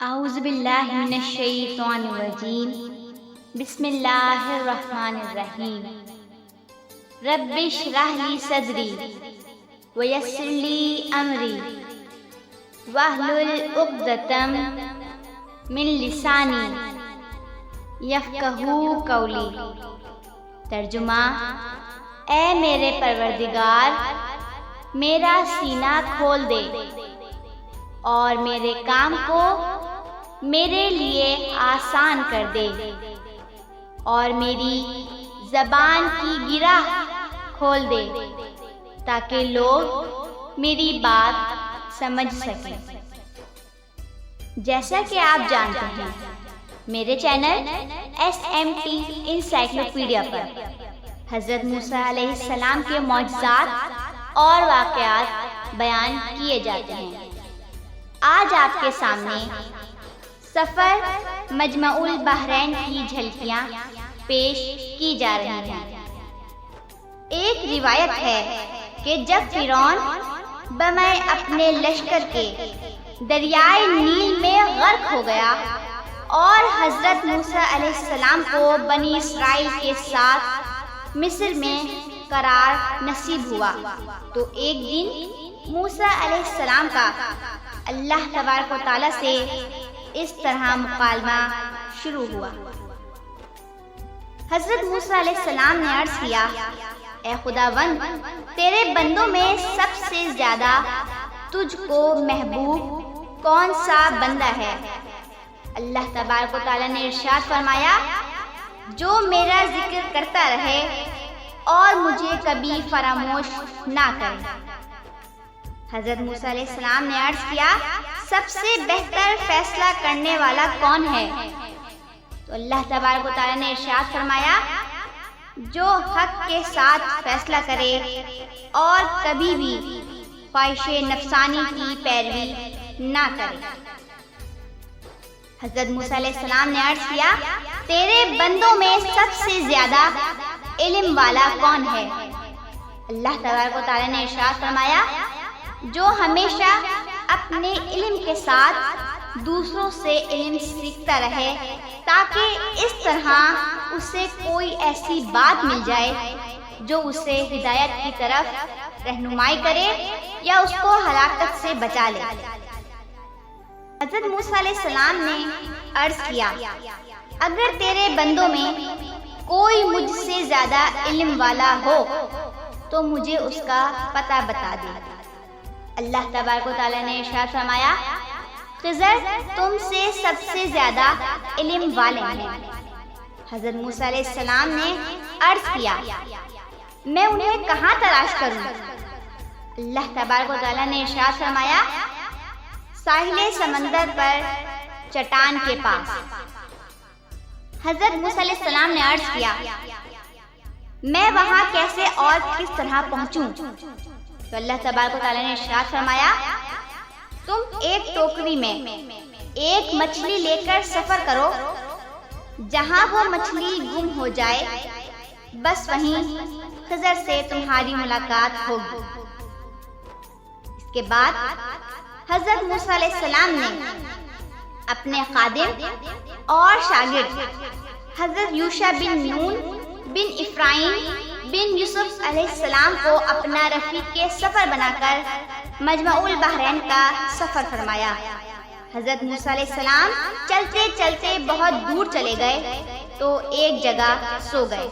اعوذ باللہ من الشیطان الرجیم بسم اللہ الرحمن الرحیم رب اشرح لی صدری ویسر لی امری واحلل عقدۃ من لسانی یفقہوا قولی۔ ترجمہ: اے میرے پروردگار، میرا سینہ کھول دے اور میرے کام کو میرے لیے آسان کر دے، اور میری زبان کی گرہ کھول دے تاکہ لوگ میری بات سمجھ سکیں۔ جیسا کہ آپ جانتے ہیں، میرے چینل SMT انسائکلوپیڈیا پر حضرت موسیٰ علیہ السلام کے معجزات اور واقعات بیان کیے جاتے ہیں۔ آج آپ کے سامنے سفر مجمع البحرین کی جھلکیاں پیش کی جا رہی ہیں۔ ایک روایت ہے کہ جب فرعون بمع اپنے لشکر کے دریائے نیل میں غرق ہو گیا اور حضرت موسیٰ علیہ السلام کو بنی اسرائیل کے ساتھ مصر میں قرار نصیب ہوا، تو ایک دن موسیٰ علیہ السلام کا اللہ تبارک و تعالیٰ سے اس طرح مکالمہ شروع ہوا۔ حضرت موسیٰ علیہ السلام نے عرض کیا: اے خداوند، تیرے بندوں میں سب سے زیادہ تجھ کو محبوب کون سا بندہ ہے؟ اللہ تبارک و تعالیٰ نے ارشاد فرمایا: جو میرا ذکر کرتا رہے اور مجھے کبھی فراموش نہ کرے۔ حضرت موسیٰ علیہ السلام نے عرض کیا: سب سے بہتر فیصلہ کرنے والا کون ہے؟ تو اللہ تبارک و تعالیٰ نے ارشاد فرمایا: جو حق کے ساتھ فیصلہ کرے اور کبھی بھی خواہش نفسانی کی پیروی نہ کرے۔ حضرت موسیٰ علیہ السلام نے عرض کیا: تیرے بندوں میں سب سے زیادہ علم والا کون ہے؟ اللہ تبارک و تعالیٰ نے ارشاد فرمایا: جو ہمیشہ اپنے علم کے ساتھ دوسروں سے علم سیکھتا رہے، تاکہ اس طرح اسے کوئی ایسی بات مل جائے جو اسے ہدایت کی طرف رہنمائی کرے یا اس کو ہلاکت سے بچا لے۔ حضرت موسیٰ علیہ السلام نے عرض کیا: اگر تیرے بندوں میں کوئی مجھ سے زیادہ علم والا ہو تو مجھے اس کا پتہ بتا دے۔ اللہ تبارک و تعالیٰ نے ارشاد فرمایا: خضر تم سے سب سے زیادہ علم والے ہیں۔ حضرت موسیٰ علیہ السلام نے عرض کیا: میں انہیں کہاں تلاش کروں؟ اللہ تبارک و تعالیٰ نے ارشاد فرمایا: ساحل سمندر پر چٹان کے پاس۔ حضرت موسیٰ علیہ السلام نے عرض کیا: میں وہاں کیسے اور کس طرح پہنچوں؟ تو اللہ تبارک و تعالیٰ نے ارشاد فرمایا: تم ایک ٹوکری میں ایک مچھلی لے کر سفر کرو، جہاں وہ مچھلی گم ہو جائے بس وہیں خضر سے تمہاری ملاقات ہوگی۔ اس کے بعد حضرت موسیٰ علیہ السلام نے اپنے خادم اور شاگرد حضرت یوشع بن نون بن افرایم بن یوسف علیہ السلام کو اپنا رفیق کے سفر بنا کر مجمع البحرین کا سفر فرمایا۔ حضرت موسیٰ علیہ السلام چلتے چلتے بہت دور چلے گئے تو ایک جگہ سو گئے۔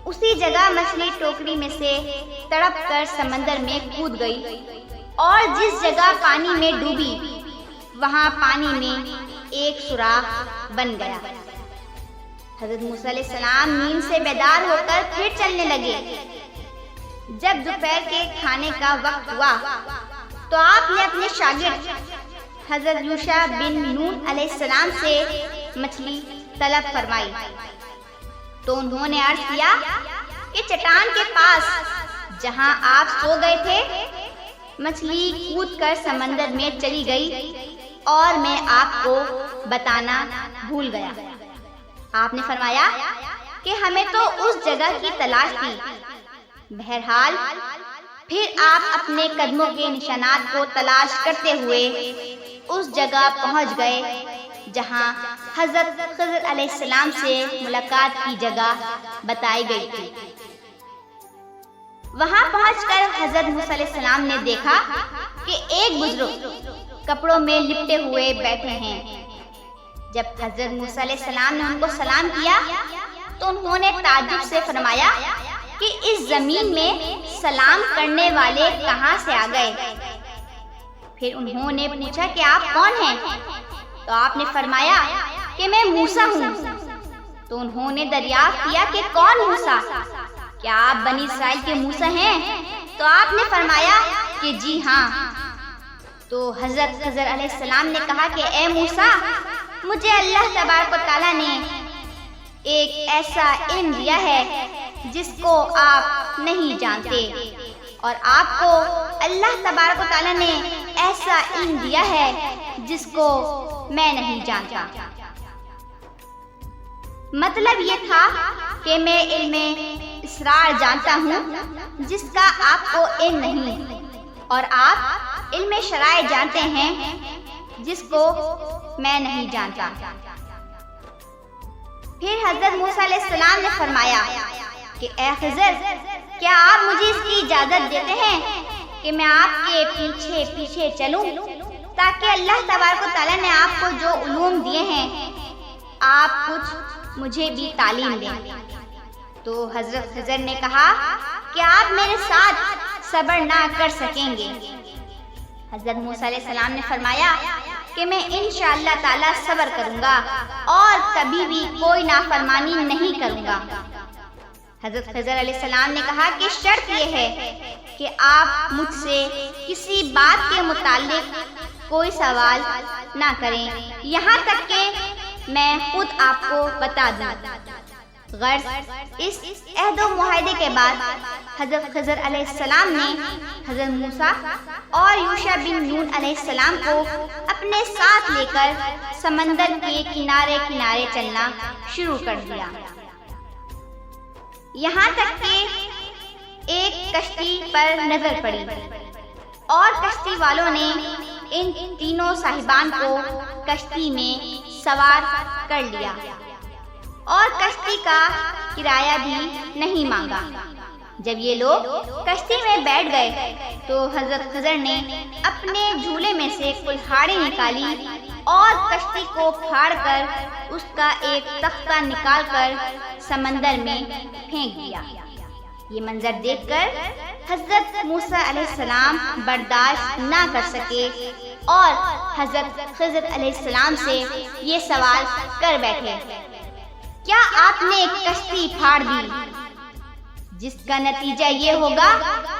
اسی جگہ مچھلی ٹوکری میں سے تڑپ کر سمندر میں کود گئی، اور جس جگہ پانی میں ڈوبی وہاں پانی میں ایک سوراخ بن گیا۔ حضرت موسیٰ علیہ السلام نیند سے بیدار ہو کر پھر چلنے لگے۔ جب دوپہر کے کھانے کا وقت ہوا تو آپ نے اپنے شاگرد حضرت یوشع بن نون علیہ السلام سے مچھلی طلب فرمائی، تو انہوں نے عرض کیا کہ چٹان کے پاس جہاں آپ سو گئے تھے مچھلی کود کر سمندر میں چلی گئی اور میں آپ کو بتانا بھول گیا۔ آپ نے فرمایا کہ ہمیں تو اس جگہ کی تلاش تھی۔ بہرحال پھر آپ اپنے قدموں کے نشانات کو تلاش کرتے ہوئے اس جگہ پہنچ گئے جہاں حضرت خضر علیہ السلام سے ملاقات کی جگہ بتائی گئی تھی۔ وہاں پہنچ کر حضرت موسیٰ علیہ السلام نے دیکھا کہ ایک بزرگ کپڑوں میں لپٹے ہوئے بیٹھے ہیں۔ جب حضرت موسیٰ علیہ السلام نے ان کو سلام کیا تو انہوں نے تعجب سے فرمایا کہ اس زمین میں سلام کرنے والے کہاں سے آ گئے؟ پھر انہوں نے پوچھا کہ آپ کون ہیں؟ تو آپ نے فرمایا کہ میں موسیٰ ہوں۔ تو انہوں نے دریافت کیا کہ کون موسیٰ؟ کیا آپ بنی اسرائیل کے موسیٰ ہیں؟ تو آپ نے فرمایا کہ جی ہاں۔ تو حضرت خضر علیہ السلام نے کہا کہ اے موسیٰ، مجھے اللہ تبارک و تعالیٰ نے ایک ایسا علم دیا ہے جس کو آپ نہیں جانتے، اور آپ کو اللہ تبارک و تعالیٰ نے ایسا علم دیا ہے جس کو میں نہیں جانتا۔ مطلب یہ تھا کہ میں علم اسرار جانتا ہوں جس کا آپ کو علم نہیں، اور آپ علم شرائع جانتے ہیں جس کو میں نہیں جانتا۔ پھر حضرت موسیٰ علیہ السلام نے فرمایا کہ اے خضر، کیا آپ مجھے اس کی اجازت دیتے ہیں کہ میں آپ کے پیچھے پیچھے چلوں تاکہ اللہ تبارک و تعالیٰ نے آپ کو جو علوم دیے ہیں آپ کچھ مجھے بھی تعلیم دیں؟ تو حضرت خضر نے کہا کہ آپ میرے ساتھ صبر نہ کر سکیں گے۔ حضرت موسیٰ علیہ السلام نے فرمایا کہ میں انشاءاللہ تعالیٰ صبر کروں گا اور کبھی بھی کوئی نافرمانی نہیں کروں گا۔ حضرت خضر علیہ السلام نے کہا کہ شرط یہ ہے کہ آپ مجھ سے کسی بات کے متعلق کوئی سوال نہ کریں یہاں تک کہ میں خود آپ کو بتا دوں۔ غرض اس عہد و معاہدے کے بعد حضرت خضر علیہ السلام نے حضرت موسیٰ اور یوشع بن نون علیہ السلام کو اپنے ساتھ لے کر سمندر کے کنارے کنارے چلنا شروع کر دیا، یہاں تک کہ ایک کشتی پر نظر پڑی اور کشتی والوں نے ان تینوں صاحبان کو کشتی میں سوار کر لیا اور کشتی کا کرایہ بھی نہیں مانگا۔ جب یہ لوگ کشتی میں بیٹھ گئے تو حضرت خضر نے اپنے جھولے میں سے کلہاڑی نکالی اور کشتی کو پھاڑ کر اس کا ایک تختہ نکال کر سمندر میں پھینک دیا۔ یہ منظر دیکھ کر حضرت موسیٰ علیہ السلام برداشت نہ کر سکے اور حضرت خضر علیہ السلام سے یہ سوال کر بیٹھے، کیا آپ نے کشتی پھاڑ دی؟ جس کا نتیجہ یہ ہوگا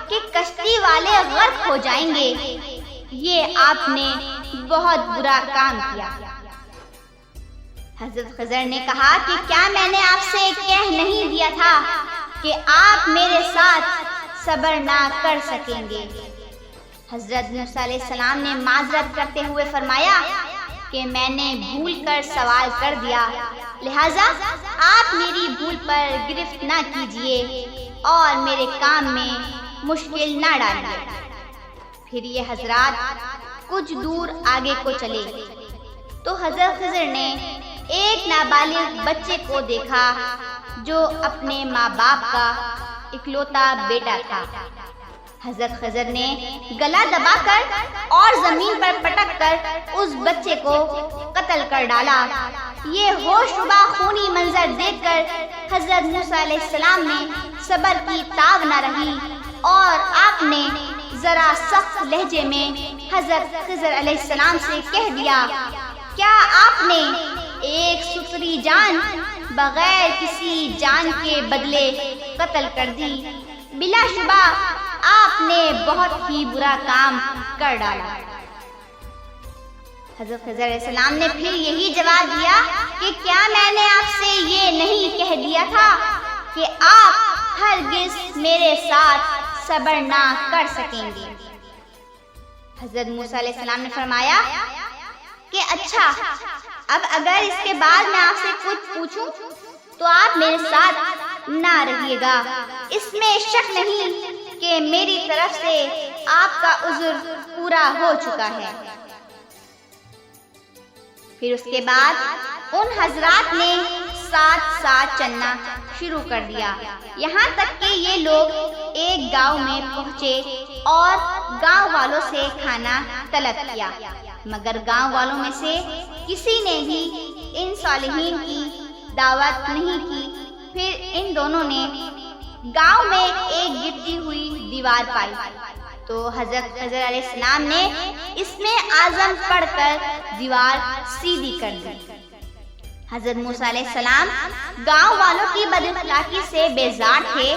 کہ کشتی والے غرق ہو جائیں گے، یہ آپ نے بہت برا کام کیا۔ حضرت خضر نے کہا کہ کیا میں نے آپ سے کہہ نہیں دیا تھا کہ آپ میرے ساتھ صبر نہ کر سکیں گے؟ حضرت موسیٰ علیہ السلام نے معذرت کرتے ہوئے فرمایا کہ میں نے بھول کر سوال کر دیا، لہٰذا آپ میری بھول پر گرفت نہ کیجیے اور میرے کام میں مشکل نہ ڈالیے۔ پھر یہ حضرات کچھ دور آگے کو چلے تو حضرت خضر نے ایک نابالغ بچے کو دیکھا جو اپنے ماں باپ کا اکلوتا بیٹا تھا۔ حضرت خضر نے گلا دبا کر اور زمین پر پٹک کر اس بچے کو قتل کر ڈالا۔ یہ ہوش ربا خونی منظر دیکھ کر حضرت موسیٰ علیہ السلام نے صبر کی تاب نہ رہی اور آپ نے ذرا سخت لہجے میں حضرت خضر علیہ السلام سے کہہ دیا، کیا آپ نے ایک ستری جان بغیر کسی جان کے بدلے قتل کر دی؟ بلا شبہ آپ نے بہت ہی برا کام کر ڈالا۔ حضرت خضر علیہ السلام نے پھر یہی جواب دیا کہ کیا میں نے آپ سے یہ نہیں کہہ دیا تھا کہ آپ ہرگز میرے ساتھ صبر نہ کر سکیں گے؟ حضرت موسیٰ علیہ السلام نے فرمایا کہ اچھا، اب اگر اس کے بعد میں آپ سے کچھ پوچھوں تو آپ میرے ساتھ نہ رہیے گا۔ اس میں شک نہیں کہ میری طرف سے آپ کا عذر پورا ہو چکا ہے۔ پھر اس کے بعد ان حضرات نے ساتھ ساتھ چلنا شروع کر دیا، یہاں تک کہ یہ لوگ ایک گاؤں میں پہنچے اور گاؤں والوں سے کھانا طلب کیا، مگر گاؤں والوں میں سے کسی نے بھی ان صالحین کی دعوت نہیں کی۔ پھر ان دونوں نے گاؤں میں ایک گرتی ہوئی دیوار پائی تو حضرت خضر علیہ السلام نے اس میں اعظم پڑھ کر دیوار سیدھی کر دی۔ حضرت موسیٰ علیہ السلام گاؤں والوں کی بد اخلاقی سے بیزار تھے۔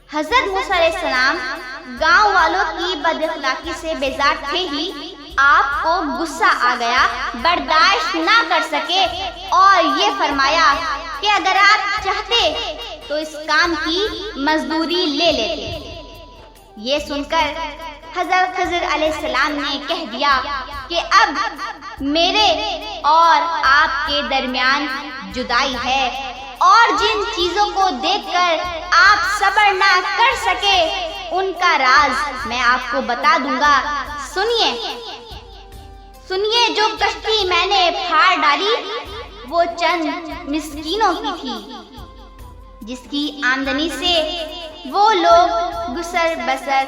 حضرت موسیٰ علیہ السلام گاؤں والوں کی بد اخلاقی سے بیزار تھے ہی آپ کو غصہ آ گیا، برداشت نہ کر سکے اور یہ فرمایا کہ اگر آپ چاہتے تو اس کام کی مزدوری لے لیتے۔ یہ سن کر حضرت خضر علیہ السلام نے کہہ دیا کہ اب میرے اور آپ کے درمیان جدائی ہے، اور جن چیزوں کو دیکھ کر آپ صبر نہ کر سکے ان کا راز میں آپ کو بتا دوں گا۔ سنیے، جو کشتی میں نے پھاڑ ڈالی وہ چند مسکینوں کی تھی، جس کی آمدنی سے وہ لوگ گزر بسر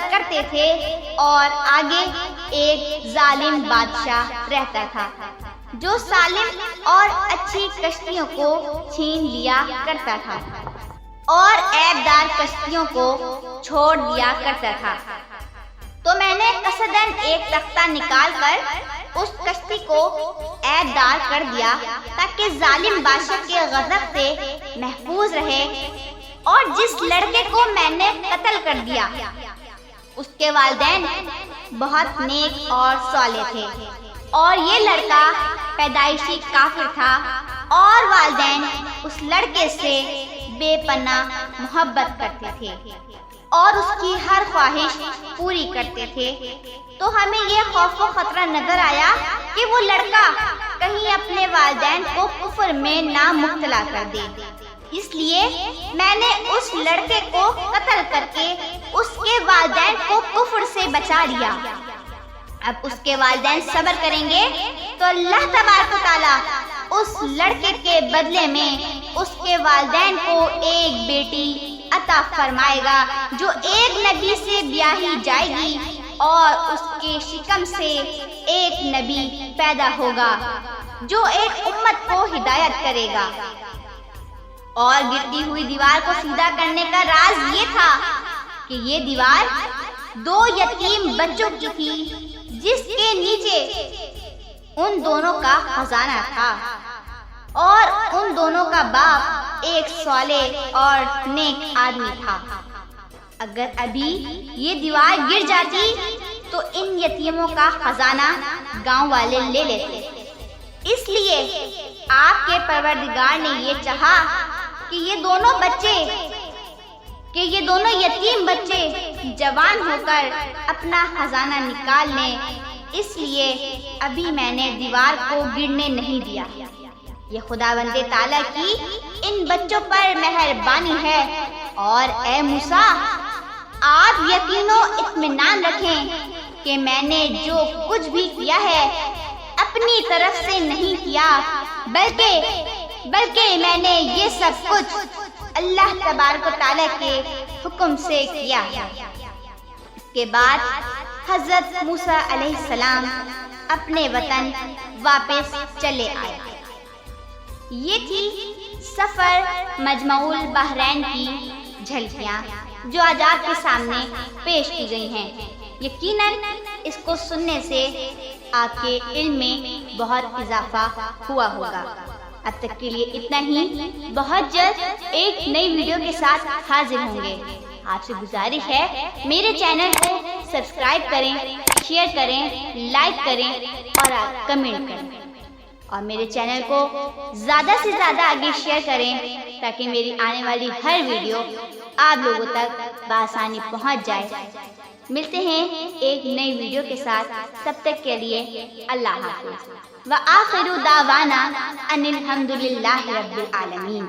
کرتے تھے، اور آگے ایک ظالم بادشاہ رہتا تھا جو سالم اور اچھی کشتیوں کو چھین لیا کرتا تھا اور عیبدار کشتیوں کو چھوڑ دیا کرتا تھا۔ تو میں نے قصداً ایک تختہ نکال کر اس کشتی کو عیبدار کر دیا تاکہ ظالم بادشاہ کے غضب سے محفوظ رہے، اور جس لڑکے کو میں نے قتل کر دیا اس کے والدین بہت نیک اور صالح تھے، اور یہ لڑکا پیدائشی کافر تھا، اور والدین اس لڑکے سے بے پناہ محبت کرتے تھے اور اس کی ہر خواہش پوری کرتے تھے۔ تو ہمیں یہ خوف و خطرہ نظر آیا کہ وہ لڑکا کہیں اپنے والدین کو کفر میں نہ مبتلا کر دے، اس لیے میں نے اس لڑکے کو قتل کر کے اس کے والدین کو کفر سے بچا لیا۔ اب اس کے والدین صبر کریں گے تو اللہ تبارک و تعالیٰ اس لڑکے کے بدلے میں اس کے والدین کو ایک بیٹی عطا فرمائے گا جو ایک نبی سے بیاہی جائے گی، اور اس کے شکم سے ایک نبی پیدا ہوگا جو ایک امت کو ہدایت کرے گا۔ اور گرتی ہوئی دیوار کو سیدھا کرنے کا راز یہ تھا کہ یہ دیوار 2 یتیم بچوں کی تھی، جس کے نیچے ان دونوں کا خزانہ تھا، اور ان دونوں کا باپ ایک صالح اور نیک آدمی تھا۔ اگر ابھی یہ دیوار گر جاتی تو ان یتیموں کا خزانہ گاؤں والے لے لیتے، اس لیے آپ کے پروردگار نے یہ چاہا کہ یہ دونوں یتیم بچے جوان ہو کر اپنا خزانہ نکال لیں، اس لیے ابھی میں نے دیوار کو گرنے نہیں دیا۔ یہ خداوند تعالیٰ کی ان بچوں پر مہربانی ہے، اور اے موسیٰ آپ یقیناً اطمینان رکھیں کہ میں نے جو کچھ بھی کیا ہے اپنی طرف سے نہیں کیا، بلکہ میں نے یہ سب کچھ اللہ تبارک و تعالیٰ کے حکم سے کیا۔ اس کے بعد حضرت موسیٰ علیہ السلام اپنے وطن واپس چلے آئے۔ یہ تھی سفر مجمع البحرین کی جھلکیاں جو آج آپ کے سامنے پیش کی گئی ہیں۔ یقیناً اس کو سننے سے آپ کے علم میں بہت اضافہ ہوا ہوگا۔ اب تک کے لیے اتنا ہی، بہت جلد ایک نئی ویڈیو کے ساتھ حاضر ہوں گے۔ آپ سے گزارش ہے میرے چینل کو سبسکرائب کریں، شیئر کریں، لائک کریں اور کمنٹ کریں، اور میرے چینل کو زیادہ سے زیادہ آگے شیئر کریں تاکہ میری آنے والی ہر ویڈیو آپ لوگوں تک بآسانی پہنچ جائے۔ ملتے ہیں ایک نئی ویڈیو کے ساتھ، تب تک کے لیے اللہ حافظ۔ وآخر دعوانا ان الحمد للہ رب العالمین۔